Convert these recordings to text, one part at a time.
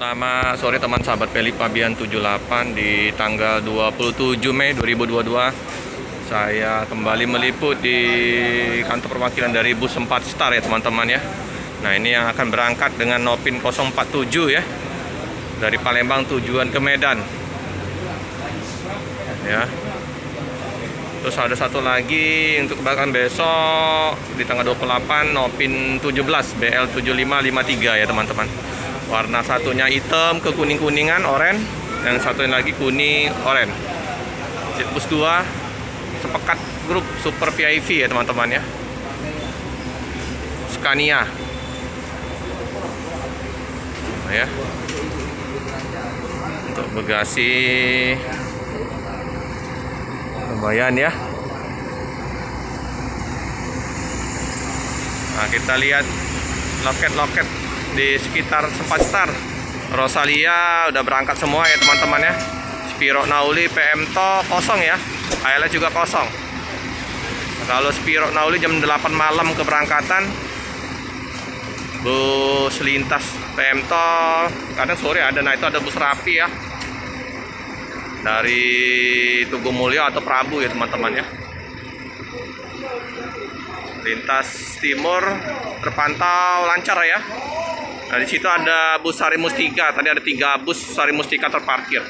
Selamat sore teman sahabat Felix Fabian 78 di tanggal 27 Mei 2022. Saya kembali meliput di kantor perwakilan dari bus 4 Star ya teman-teman ya. Nah, ini yang akan berangkat dengan Nopin 047 ya. Dari Palembang tujuan ke Medan. Ya. Terus ada satu lagi untuk keberangkatan besok di tanggal 28 Nopin 17 BL 7553 ya teman-teman. Warna satunya hitam ke kuning-kuningan, oranye. Yang satunya lagi kuning, oranye. Seat bus 2 sepekat grup Super VIP ya teman-teman ya. Scania. Nah, ya. Untuk bagasi lumayan ya. Nah, kita lihat loket-loket di sekitar 4 Star. Rosalia udah berangkat semua ya teman-teman ya. Spiro Nauli PM To kosong ya. ALS juga kosong. Kalau Spiro Nauli jam 8 malam keberangkatan. Bus lintas PM To kadang sore ada. Nah, itu ada bus rapi ya. Dari Tugu Mulyo atau Prabu ya teman-teman ya. Lintas timur terpantau lancar ya. Nah, di situ ada bus Sari Mustika. Tadi ada 3 bus Sari Mustika terparkir.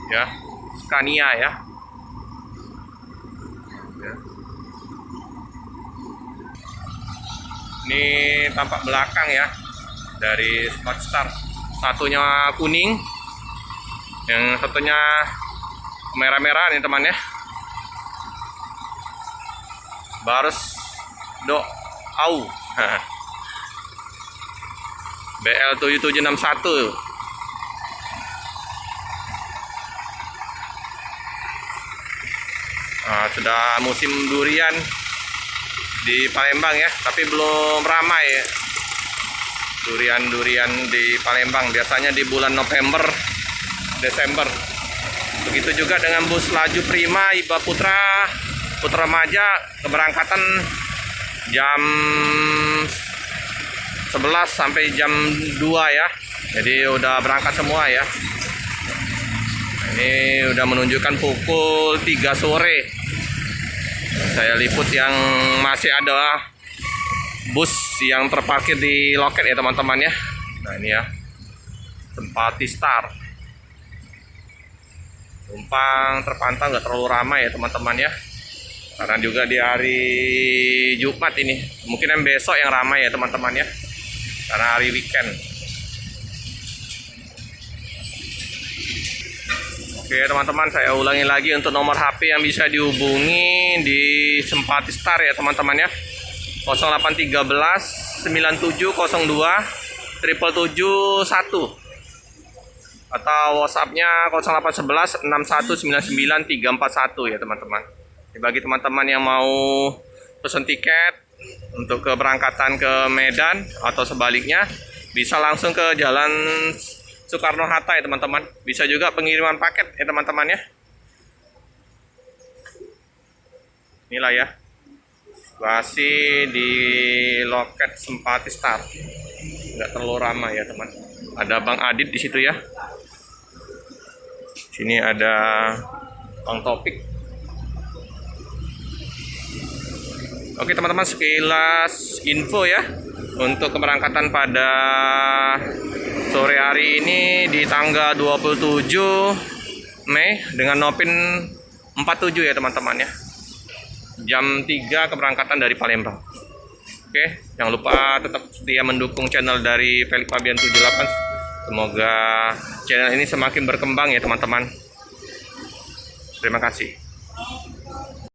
Ya, Scania ya. Ini tampak belakang ya dari Smart Star. Satunya kuning, yang satunya merah-merah nih teman ya. Baros do au BL 7761. Nah, sudah musim durian di Palembang ya, tapi belum ramai ya. Durian di Palembang biasanya di bulan November, Desember. Begitu juga dengan bus laju Prima Iba Putra Maja, keberangkatan jam 11 sampai jam 2 ya. Jadi udah berangkat semua ya. Ini udah menunjukkan pukul 3 sore. Saya liput yang masih ada bus yang terparkir di loket ya teman-teman ya. Nah, ini ya. Tempati Star. Penumpang terpantau nggak terlalu ramai ya teman-teman ya. Karena juga di hari Jumat ini. Mungkin yang besok yang ramai ya teman-teman ya. Karena hari weekend. Oke teman-teman, saya ulangi lagi untuk nomor HP yang bisa dihubungi di Sempati Star ya teman-teman ya. 0813 9702 771 atau WhatsApp-nya 0811 6199 341 ya teman-teman. Bagi teman-teman yang mau pesan tiket untuk keberangkatan ke Medan atau sebaliknya, bisa langsung ke Jalan Soekarno-Hatta ya teman-teman. Bisa juga pengiriman paket ya teman-teman ya. Inilah ya situasi di loket Sempati Star. Nggak terlalu ramai ya teman. Ada Bang Adit di situ ya. Sini ada Bang Topik. Oke teman-teman, sekilas info ya untuk keberangkatan pada sore hari ini di tanggal 27 Mei dengan Nopin 47 ya teman-teman ya. Jam 3 keberangkatan dari Palembang. Oke, jangan lupa tetap setia mendukung channel dari Felix Fabian 78. Semoga channel ini semakin berkembang ya teman-teman. Terima kasih.